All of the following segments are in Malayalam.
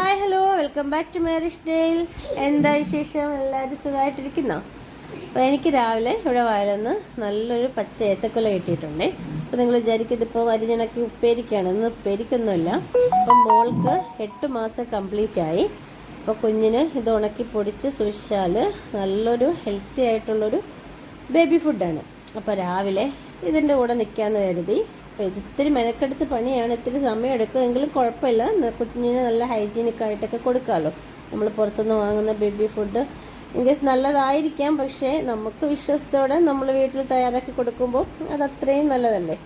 Hi hello welcome back to Marish ഡേയിൽ. എന്താ വിശേഷം? എല്ലാവരും സുഖമായിട്ടിരിക്കുന്നോ? അപ്പോൾ എനിക്ക് രാവിലെ ഇവിടെ വയലന്ന് നല്ലൊരു പച്ച ഏത്തക്കൊല കിട്ടിയിട്ടുണ്ട്. അപ്പോൾ നിങ്ങൾ വിചാരിക്കും ഇതിപ്പോൾ അരിഞ്ഞിണക്കി ഉപ്പേരിക്കാണ്. ഇന്ന് ഉപ്പേരിക്കൊന്നുമില്ല. അപ്പം മോൾക്ക് 8 മാസം കംപ്ലീറ്റ് ആയി. അപ്പോൾ കുഞ്ഞിന് ഇത് ഉണക്കി പൊടിച്ച് സൂക്ഷിച്ചാൽ നല്ലൊരു ഹെൽത്തി ആയിട്ടുള്ളൊരു ബേബി ഫുഡാണ്. അപ്പോൾ രാവിലെ ഇതിൻ്റെ കൂടെ നിൽക്കാമെന്ന് കരുതി. അപ്പോൾ ഇത് ഇത്തിരി മെനക്കെടുത്ത് പണിയാണ്, ഇത്തിരി സമയം എടുക്കും, എങ്കിലും കുഴപ്പമില്ല. കുഞ്ഞിന് നല്ല ഹൈജീനിക് ആയിട്ടൊക്കെ കൊടുക്കാമല്ലോ. നമ്മൾ പുറത്തുനിന്ന് വാങ്ങുന്ന ബേബി ഫുഡ് ഇൻകേസ് നല്ലതായിരിക്കാം, പക്ഷേ നമുക്ക് വിശ്വാസത്തോടെ നമ്മൾ വീട്ടിൽ തയ്യാറാക്കി കൊടുക്കുമ്പോൾ അത് അത്രയും നല്ലതല്ലേ.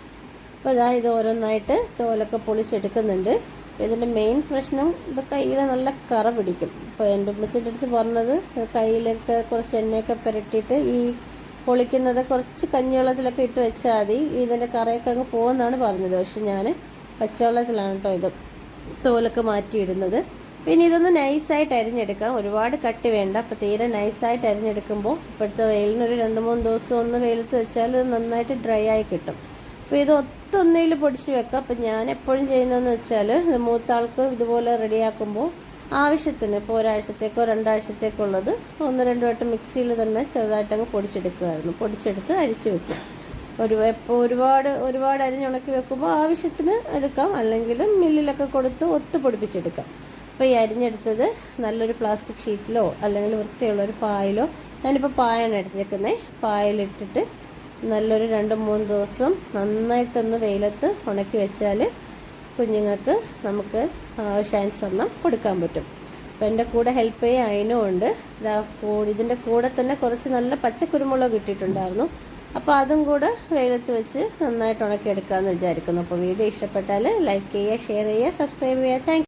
അപ്പോൾ ഇത് ഓരോന്നായിട്ട് തോലൊക്കെ പൊളിച്ചെടുക്കുന്നുണ്ട്. ഇതിൻ്റെ മെയിൻ പ്രശ്നം ഇത് കയ്യിൽ നല്ല കറ പിടിക്കും. ഇപ്പോൾ എൻ്റെ ഉമ്മച്ചിൻ്റെ അടുത്ത് പറഞ്ഞത് കയ്യിലൊക്കെ കുറച്ച് എണ്ണയൊക്കെ പുരട്ടിയിട്ട് ഈ പൊളിക്കുന്നത് കുറച്ച് കഞ്ഞിവെള്ളത്തിലൊക്കെ ഇട്ട് വെച്ചാൽ മതി, ഇതിൻ്റെ കറയൊക്കെ അങ്ങ് പോകുമെന്നാണ് പറഞ്ഞത്. പക്ഷെ ഞാൻ പച്ചവെള്ളത്തിലാണ് കേട്ടോ ഇത് തോലൊക്കെ മാറ്റിയിടുന്നത്. പിന്നെ ഇതൊന്ന് നൈസായിട്ട് അരിഞ്ഞെടുക്കാം, ഒരുപാട് കട്ടി വേണ്ട. അപ്പോൾ തീരെ നൈസായിട്ട് അരിഞ്ഞെടുക്കുമ്പോൾ ഇപ്പോഴത്തെ വെയിലിനൊരു 2-3 ദിവസം ഒന്ന് വെയിലത്ത് വെച്ചാൽ ഇത് നന്നായിട്ട് ഡ്രൈ ആയി കിട്ടും. അപ്പോൾ ഇത് ഒന്നയിൽ പൊടിച്ച് വെക്കാം. അപ്പം ഞാൻ എപ്പോഴും ചെയ്യുന്നതെന്ന് വെച്ചാൽ മൂത്ത ആൾക്ക് ഇതുപോലെ റെഡിയാക്കുമ്പോൾ ആവശ്യത്തിന് ഇപ്പോൾ ഒരാഴ്ചത്തേക്കോ 2 ആഴ്ചത്തേക്കോ ഉള്ളത് 1-2 വട്ടം മിക്സിയിൽ തന്നെ ചെറുതായിട്ടങ്ങ് പൊടിച്ചെടുക്കുമായിരുന്നു. പൊടിച്ചെടുത്ത് അരിച്ച് വെക്കും. ഇപ്പോൾ ഒരുപാട് അരിഞ്ഞുണക്കി വെക്കുമ്പോൾ ആവശ്യത്തിന് എടുക്കാം, അല്ലെങ്കിൽ മില്ലിലൊക്കെ കൊടുത്ത് പൊടിപ്പിച്ചെടുക്കാം. അപ്പോൾ ഈ അരിഞ്ഞെടുത്തത് നല്ലൊരു പ്ലാസ്റ്റിക് ഷീറ്റിലോ അല്ലെങ്കിൽ വൃത്തിയുള്ളൊരു പായലോ, ഞാനിപ്പോൾ പായാണ് എടുത്തേക്കുന്നത്, പായലിട്ടിട്ട് നല്ലൊരു 2-3 ദിവസം നന്നായിട്ടൊന്ന് വെയിലത്ത് ഉണക്കി വെച്ചാൽ കുഞ്ഞുങ്ങൾക്ക് നമുക്ക് ആവശ്യാനുസരണം കൊടുക്കാൻ പറ്റും. അപ്പോൾ എൻ്റെ കൂടെ ഹെൽപ്പ് ചെയ്യാൻ അതിനുമുണ്ട്. ഇതിൻ്റെ കൂടെ തന്നെ കുറച്ച് നല്ല പച്ചക്കുരുമുളക് കിട്ടിയിട്ടുണ്ടായിരുന്നു. അപ്പോൾ അതും കൂടെ വെയിലത്ത് വെച്ച് നന്നായിട്ട് ഉണക്കിയെടുക്കാമെന്ന് വിചാരിക്കുന്നു. അപ്പോൾ വീഡിയോ ഇഷ്ടപ്പെട്ടാൽ ലൈക്ക് ചെയ്യുക, ഷെയർ ചെയ്യുക, സബ്സ്ക്രൈബ് ചെയ്യുക. താങ്ക്